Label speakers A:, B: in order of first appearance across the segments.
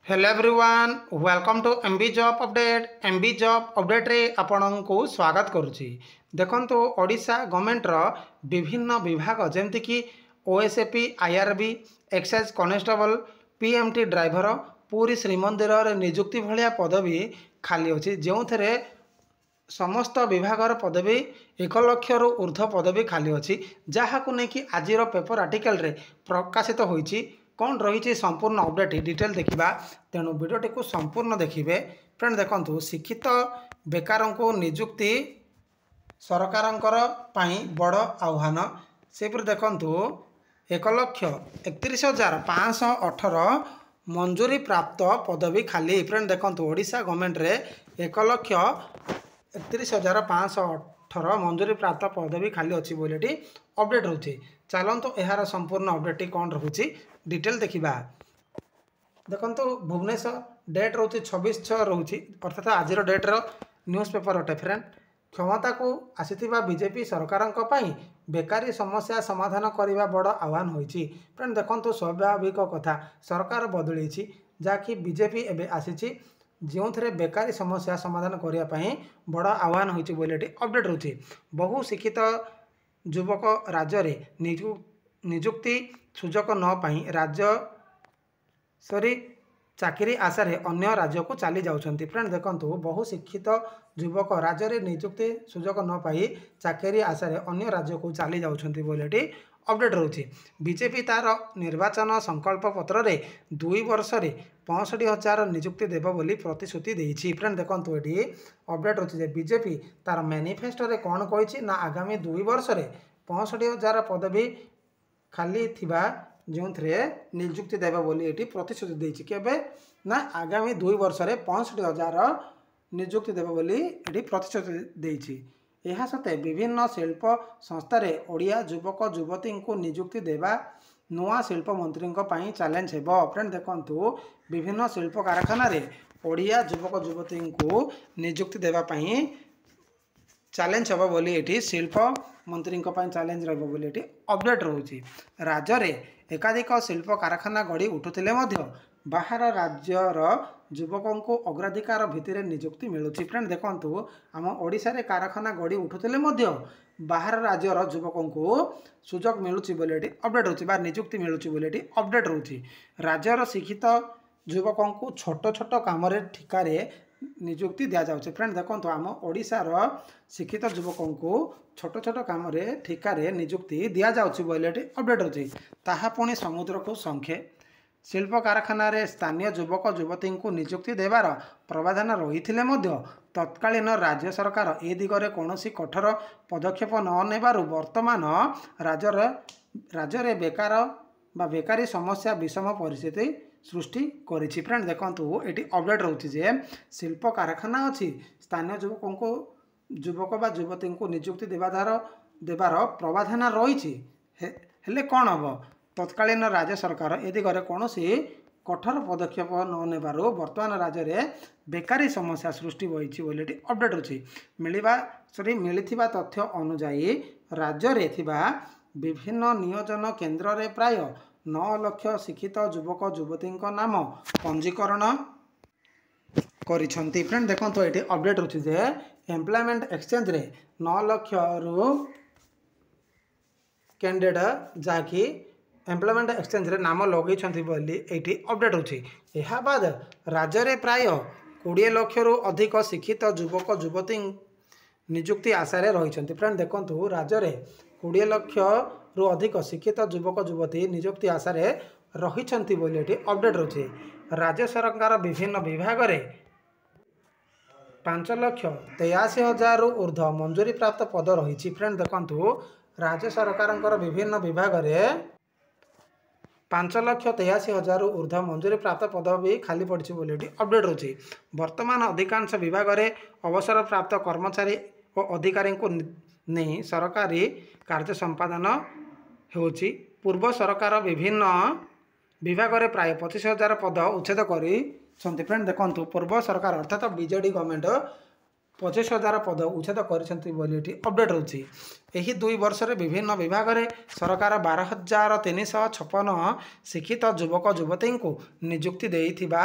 A: Hello everyone welcome to MB job update MB job update रे आपन को स्वागत करुच्ची। देखंतु ओडिशा गवर्नमेंट रो विभिन्न विभाग जेमति कि OSAP IRB excise constable PMT driver पूरी श्रीमंदिर रे नियुक्ति भलिया पदवी खाली अछि जो थरे समस्त विभागर पदवी 1,00,000 रु ऊर्ध्व पदवी खाली अच्छी जहाँ को लेकिन आज पेपर आर्टिकल रे प्रकाशित होईची कौन रही संपूर्ण अपडेट डिटेल देखा तेणु भिडटी को संपूर्ण देखिए। फ्रेंड देखंतु शिक्षित बेकार को नियुक्ति सरकार बड़ आह्वान सेपरि देखंतु 1,31,518 मंजूरी प्राप्त पदवी खाली। फ्रेंड देखंतु ओडिशा गवर्नमेंट रे 1,31,518 मंजूरी प्राप्त पदवी खाली अच्छी बोली अपडेट होची। चलतु यार संपूर्ण अपडेट कौन रोचे डिटेल देखा। देखंतु भुवनेश्वर डेट रोचे 26/6 रोचे अर्थात आज डेट्र न्यूज पेपर अटे। फ्रेंड क्षमता को आसीथिबा बीजेपी सरकार बेकारी समस्या समाधान करने बड़ आह्वान होईची। फ्रेंड देखंतु स्वाभाविक कथा सरकार बदली जहाँकि बीजेपी एवं आसी जो बेकारी समस्या समाधान करने बड़ आह्वान होईची बोली अपडेट रोचे। बहु शिक्षित युवक राज्य रे नियुक्ति सुजोग न पाई राज्य सरी चाकरी आशा रे अन्य राज्य को चली जाउछंती। फ्रेंड देखंतु बहु शिक्षित युवक राज्य रे नियुक्ति सुजोग न पाई चाकरी आशा रे अन्य राज्य को चली जाउछंती बोलेटी अपडेट रोची। बीजेपी तार निर्वाचन संकल्प पत्र रे 2 वर्ष रे 65,000 नियुक्ति देव बोली प्रतिश्रुति देइछि। फ्रेंड देखंतु एटी अपडेट रोची जे बीजेपी तार मैनिफेस्टो रे कोन कहिछि ना आगामी 2 वर्ष रे 65,000 पदवी खाली थिबा जो नियुक्ति देव बोली एटी प्रतिश्रुति देइछि। केबे ना आगामी 2 वर्ष रे 65,000 नियुक्ति देव बोली एटी प्रतिश्रुति देइछि। यह सते विभिन्न शिल्प संस्था रे ओडिया युवक युवती को नियुक्ति देवा नुआ शिल्प मंत्री चैलेंज हेबो। फ्रेंड देखंतु विभिन्न शिल्प कारखाना रे ओडिया युवक युवती को नियुक्ति देवा चैलेंज हेबो बोली एटी शिल्प मंत्री चैलेंज रहिबो बोली एटी अपडेट रोची। राज्य रे एकाधिक शिल्प कारखाना गढ़ी उठुथिले मध्य बाहर राज्यर युवकों को अग्राधिकार भित्तिरे नियुक्ति मिलुछि। फ्रेंड देखंतु आम ओडिशा रे कारखाना गढ़ी उठुथिले मध्य बाहर राज्यर युवकों को सुजोग मिलुछि बोली एटी अपडेट होछि बा नियुक्ति मिलुछि बोली एटी अपडेट रोछि। राज्यर शिक्षित युवकों को छोट छोट काम रे ठिकारे नियुक्ति दिया जाउछि। फ्रेंड देखंतु आम ओडिशा रो शिक्षित युवकों को छोट छोट काम रे ठिकारे नियुक्ति दिया जाउछि बोली एटी अपडेट होछि। ताहा पुणी समुद्र को संख्ये शिल्प कारखाना रे स्थानीय युवक युवती को नियुक्ति देवार प्रावधान रही मध्य तत्कालीन राज्य सरकार ए दिगरे कौनसी कठोर पदक्षेप न नेबारु वर्तमान राज्य रे बेकार बा बेकारी समस्या विषम परिस्थिति सृष्टि करिछि। फ्रेंड देखंतु एटी अपडेट रोची जे शिल्प कारखाना अच्छी स्थानीय युवक बा युवती को नियुक्ति देवार प्रावधान रही हेले कौन हम तत्कालीन राज्य सरकार ए दिगरे कौन कठोर पदक्षेप न नेबारु वर्तमान राज्य में बेकारी समस्या सृष्टि होईछि बोली अपडेट अछि। मिलिथिबा तथ्य अनुसार राज्य रे थिबा विभिन्न नियोजन केन्द्र रे प्राय 9 लाख शिक्षित युवक युवती नाम पंजीकरण करिसंती। फ्रेंड देखंतु एटी अपडेट अछि जे एम्प्लॉयमेंट एक्सचेंज रे 9 लाख रु कैंडिडेट जाकी एम्प्लॉयमेंट एक्सचेंज रे नाम लगेइछंती बोली एटी अपडेट होछि। एहा बाद राज्य रे प्राय 20 लाख रु अधिक शिक्षित युवक युवती नियुक्ति आशा रे रहिछंती। फ्रेंड देखंतु राज्य रे 20 लाख रु अधिक शिक्षित युवक युवती नियुक्ति आशा रे रहिछंती बोली एटी अपडेट होछि। राज्य सरकार विभिन्न विभाग रे 5,83,000 रु ऊर्ध्व मंजूरी प्राप्त पद रही। फ्रेंड देखंतु राज्य सरकार विभिन्न विभाग रे 5,83,000 रु ऊर्ध्व मंजूरी प्राप्त पद भी खाली पड़ी बोली अपडेट होछि। वर्तमान अधिकांश विभाग रे अवसर प्राप्त कर्मचारी और अधिकारी को नहीं सरकारी कार्य संपादन होछि। पूर्व सरकार विभिन्न विभाग रे प्राय 25,000 पद उच्छेद करी। फ्रेंड देखंतु पूर्व सरकार अर्थात बीजेडी गवर्नमेंट 25,000 पद उच्छेद କରିଛନ୍ତି ବୋଲି ଏଠି ଅପଡେଟ୍ ହେଉଛି। ଏହି 2 ବର୍ଷରେ ବିଭିନ୍ନ ବିଭାଗରେ ସରକାର 12,356 ଶିକ୍ଷିତ ଯୁବକ ଯୁବତୀଙ୍କୁ ନିଯୁକ୍ତି ଦେଇଥିବା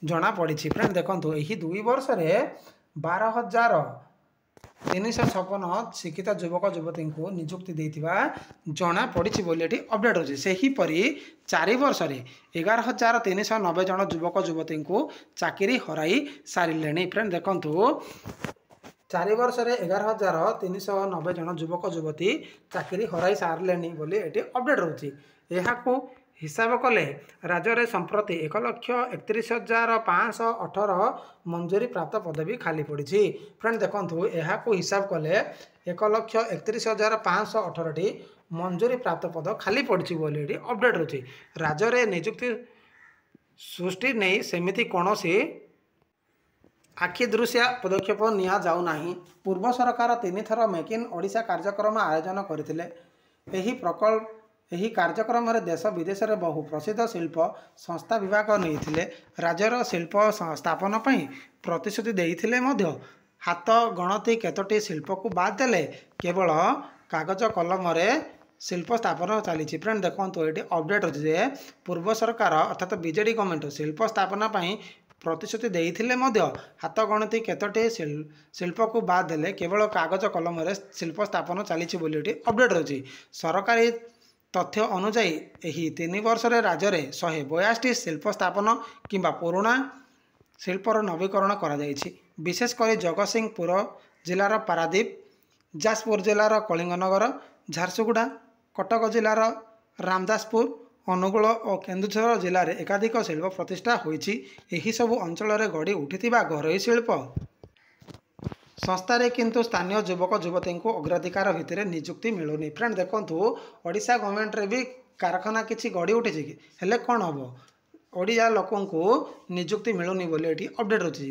A: ଜଣାପଡ଼ିଛି। ଫ୍ରେଣ୍ଡ ଦେଖନ୍ତୁ ଏହି 2 ବର୍ଷରେ 12,356 ଶିକ୍ଷିତ ଯୁବକ ଯୁବତୀଙ୍କୁ ନିଯୁକ୍ତି ଦେଇଥିବା ଜଣାପଡ଼ିଛି ବୋଲି ଏଠି ଅପଡେଟ୍ ହେଉଛି। ସେହିପରି 4 ବର୍ଷରେ 11,390 ଜଣ ଯୁବକ ଯୁବତୀଙ୍କୁ ଚାକିରି ହରାଇ ସାରିଲେଣି। ଫ୍ରେଣ୍ଡ ଦେଖନ୍ତୁ 4 ବର୍ଷରେ 11,390 ଜଣ ଯୁବକ ଯୁବତୀ ଚାକିରି ହରାଇ ସାରିଲେଣି ବୋଲି ଏଠି ଅପଡେଟ୍ ହେଉଛି। ଏହାକୁ ହିସାବ କଲେ ରାଜ୍ୟରେ ସମ୍ପ୍ରତି 1,31,518 ମଞ୍ଜୁରୀ ପ୍ରାପ୍ତ ପଦବୀ ଖାଲି ପଡ଼ିଛି। ଫ୍ରେଣ୍ଡ ଦେଖନ୍ତୁ ଏହାକୁ ହିସାବ କଲେ 1,31,518ଟି ମଞ୍ଜୁରୀ ପ୍ରାପ୍ତ ପଦ ଖାଲି ପଡ଼ିଛି ବୋଲି ଏଠି ଅପଡେଟ୍ ହେଉଛି। ରାଜ୍ୟରେ ନିଯୁକ୍ତି ସୃଷ୍ଟି ନେଇ ସେମିତି କୌଣସି ଆଖିଦୃଶିଆ ପଦକ୍ଷେପ ନିଆଯାଉନାହିଁ। ପୂର୍ବ ସରକାର 3 ଥର ମେକ୍ ଇନ୍ ଓଡ଼ିଶା କାର୍ଯ୍ୟକ୍ରମ ଆୟୋଜନ କରିଥିଲେ। ଏହି କାର୍ଯ୍ୟକ୍ରମରେ ଦେଶ ବିଦେଶରେ ବହୁ ପ୍ରସିଦ୍ଧ ଶିଳ୍ପ ସଂସ୍ଥା ବିଭାଗ ନେଇଥିଲେ। ରାଜ୍ୟର ଶିଳ୍ପ ସ୍ଥାପନ ପାଇଁ ପ୍ରତିଶ୍ରୁତି ଦେଇଥିଲେ ମଧ୍ୟ ହାତ ଗଣତି କେତୋଟି ଶିଳ୍ପକୁ ବାଦ୍ ଦେଲେ କେବଳ କାଗଜ କଲମରେ ଶିଳ୍ପ ସ୍ଥାପନ ଚାଲିଛି। ଫ୍ରେଣ୍ଡ ଦେଖନ୍ତୁ ଏଠି ଅପଡେଟ୍ ଅଛି ଯେ ପୂର୍ବ ସରକାର ଅର୍ଥାତ୍ ବିଜେଡ଼ି ଗଭର୍ଣ୍ଣମେଣ୍ଟ ଶିଳ୍ପ ସ୍ଥାପନ ପାଇଁ ପ୍ରତିଶ୍ରୁତି ଦେଇଥିଲେ ମଧ୍ୟ ହାତ ଗଣତି କେତୋଟି ଶିଳ୍ପକୁ ବାଦ୍ ଦେଲେ କେବଳ କାଗଜ କଲମରେ ଶିଳ୍ପ ସ୍ଥାପନ ଚାଲିଛି ବୋଲି ଏଠି ଅପଡେଟ୍ ହେଉଛି। ସରକାରୀ ତଥ୍ୟ ଅନୁଯାୟୀ ଏହି 3 ବର୍ଷରେ ରାଜ୍ୟରେ 182ଟି ଶିଳ୍ପ ସ୍ଥାପନ କିମ୍ବା ପୁରୁଣା ଶିଳ୍ପର ନବୀକରଣ କରାଯାଇଛି। ବିଶେଷ କରି ଜଗତସିଂହପୁର ଜିଲ୍ଲାର ପାରାଦୀପ, ଯାଜପୁର ଜିଲ୍ଲାର କଳିଙ୍ଗନଗର, ଝାରସୁଗୁଡ଼ା, କଟକ ଜିଲ୍ଲାର ରାମଦାସପୁର, ଅନୁଗୁଳ ଓ କେନ୍ଦୁଝର ଜିଲ୍ଲାରେ ଏକାଧିକ ଶିଳ୍ପ ପ୍ରତିଷ୍ଠା ହୋଇଛି। ଏହିସବୁ ଅଞ୍ଚଳରେ ଗଢ଼ି ଉଠିଥିବା ଘରୋଇ ଶିଳ୍ପ ସଂସ୍ଥାରେ କିନ୍ତୁ ସ୍ଥାନୀୟ ଯୁବକ ଯୁବତୀଙ୍କୁ ଅଗ୍ରାଧିକାର ଭିତ୍ତିରେ ନିଯୁକ୍ତି ମିଳୁନି। ଫ୍ରେଣ୍ଡ ଦେଖନ୍ତୁ ଓଡ଼ିଶା ଗଭର୍ଣ୍ଣମେଣ୍ଟରେ ବି କାରଖାନା କିଛି ଗଢ଼ି ଉଠିଛି କି ହେଲେ କ'ଣ ହେବ ଓଡ଼ିଆ ଲୋକଙ୍କୁ ନିଯୁକ୍ତି ମିଳୁନି ବୋଲି ଏଠି ଅପଡେଟ୍ ହେଉଛି।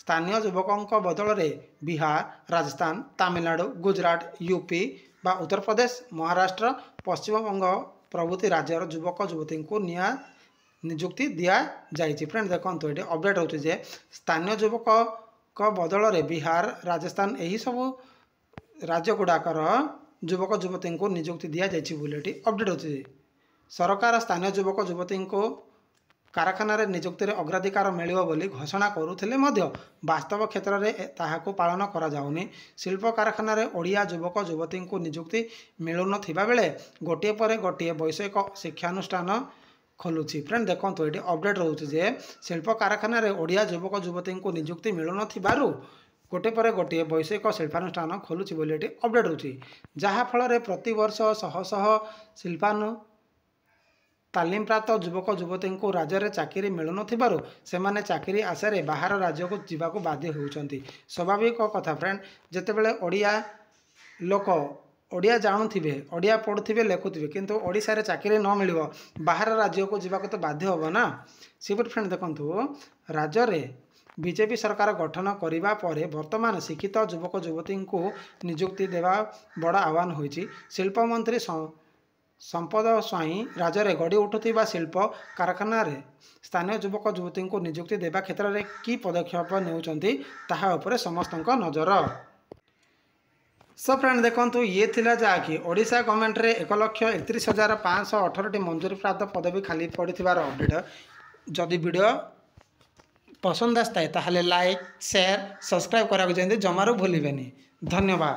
A: ସ୍ଥାନୀୟ ଯୁବକଙ୍କ ବଦଳରେ ବିହାର, ରାଜସ୍ଥାନ, ତାମିଲନାଡୁ, ଗୁଜରାଟ, ୟୁପି ବା ଉତ୍ତରପ୍ରଦେଶ, ମହାରାଷ୍ଟ୍ର, ପଶ୍ଚିମବଙ୍ଗ ପ୍ରଭୃତି ରାଜ୍ୟର ଯୁବକ ଯୁବତୀଙ୍କୁ ନିଯୁକ୍ତି ଦିଆଯାଇଛି। ଫ୍ରେଣ୍ଡ ଦେଖନ୍ତୁ ଏଠି ଅପଡେଟ୍ ହେଉଛି ଯେ ସ୍ଥାନୀୟ ଯୁବକଙ୍କ ବଦଳରେ ବିହାର, ରାଜସ୍ଥାନ ଏହିସବୁ ରାଜ୍ୟ ଗୁଡ଼ାକର ଯୁବକ ଯୁବତୀଙ୍କୁ ନିଯୁକ୍ତି ଦିଆଯାଇଛି ବୋଲି ଏଠି ଅପଡେଟ୍ ହେଉଛି। ସରକାର ସ୍ଥାନୀୟ ଯୁବକ ଯୁବତୀଙ୍କୁ କାରଖାନାରେ ନିଯୁକ୍ତିରେ ଅଗ୍ରାଧିକାର ମିଳିବ ବୋଲି ଘୋଷଣା କରୁଥିଲେ ମଧ୍ୟ ବାସ୍ତବ କ୍ଷେତ୍ରରେ ତାହାକୁ ପାଳନ କରାଯାଉନି। ଶିଳ୍ପ କାରଖାନାରେ ଓଡ଼ିଆ ଯୁବକ ଯୁବତୀଙ୍କୁ ନିଯୁକ୍ତି ମିଳୁନଥିବା ବେଳେ ଗୋଟିଏ ପରେ ଗୋଟିଏ ବୈଷୟିକ ଶିକ୍ଷାନୁଷ୍ଠାନ ଖୋଲୁଛି। ଫ୍ରେଣ୍ଡ ଦେଖନ୍ତୁ ଏଠି ଅପଡେଟ୍ ରହୁଛି ଯେ ଶିଳ୍ପ କାରଖାନାରେ ଓଡ଼ିଆ ଯୁବକ ଯୁବତୀଙ୍କୁ ନିଯୁକ୍ତି ମିଳୁନଥିବାରୁ ଗୋଟିଏ ପରେ ଗୋଟିଏ ବୈଷୟିକ ଶିଳ୍ପାନୁଷ୍ଠାନ ଖୋଲୁଛି ବୋଲି ଏଠି ଅପଡେଟ୍ ହେଉଛି। ଯାହାଫଳରେ ପ୍ରତିବର୍ଷ ଶହ ଶହ ତାଲିମପ୍ରାପ୍ତ ଯୁବକ ଯୁବତୀଙ୍କୁ ରାଜ୍ୟରେ ଚାକିରି ମିଳୁନଥିବାରୁ ସେମାନେ ଚାକିରି ଆଶାରେ ବାହାର ରାଜ୍ୟକୁ ଯିବାକୁ ବାଧ୍ୟ ହେଉଛନ୍ତି। ସ୍ୱାଭାବିକ କଥା ଫ୍ରେଣ୍ଡ, ଯେତେବେଳେ ଓଡ଼ିଆ ଲୋକ ଓଡ଼ିଆ ଜାଣୁଥିବେ, ଓଡ଼ିଆ ପଢ଼ୁଥିବେ, ଲେଖୁଥିବେ କିନ୍ତୁ ଓଡ଼ିଶାରେ ଚାକିରି ନ ମିଳିବ ବାହାର ରାଜ୍ୟକୁ ଯିବାକୁ ତ ବାଧ୍ୟ ହେବ ନା। ସେପରି ଫ୍ରେଣ୍ଡ ଦେଖନ୍ତୁ ରାଜ୍ୟରେ ବିଜେପି ସରକାର ଗଠନ କରିବା ପରେ ବର୍ତ୍ତମାନ ଶିକ୍ଷିତ ଯୁବକ ଯୁବତୀଙ୍କୁ ନିଯୁକ୍ତି ଦେବା ବଡ଼ ଆହ୍ୱାନ ହୋଇଛି। ଶିଳ୍ପମନ୍ତ୍ରୀ ସମ୍ପଦ ସ୍ୱାଇଁ ରାଜ୍ୟରେ ଗଢ଼ି ଉଠୁଥିବା ଶିଳ୍ପ କାରଖାନାରେ ସ୍ଥାନୀୟ ଯୁବକ ଯୁବତୀଙ୍କୁ ନିଯୁକ୍ତି ଦେବା କ୍ଷେତ୍ରରେ କି ପଦକ୍ଷେପ ନେଉଛନ୍ତି ତାହା ଉପରେ ସମସ୍ତଙ୍କ ନଜର। ଫ୍ରେଣ୍ଡ ଦେଖନ୍ତୁ ଇଏ ଥିଲା ଯାହାକି ଓଡ଼ିଶା ଗଭର୍ଣ୍ଣମେଣ୍ଟରେ 1,31,518ଟି ମଞ୍ଜୁରୀ ପ୍ରାପ୍ତ ପଦବୀ ଖାଲି ପଡ଼ିଥିବାର ଅପଡେଟ୍। ଯଦି ଭିଡ଼ିଓ ପସନ୍ଦ ଆସିଥାଏ ତାହେଲେ ଲାଇକ୍, ସେୟାର, ସବସ୍କ୍ରାଇବ୍ କରିବାକୁ ଯେମିତି ଜମାରୁ ଭୁଲିବେନି। ଧନ୍ୟବାଦ।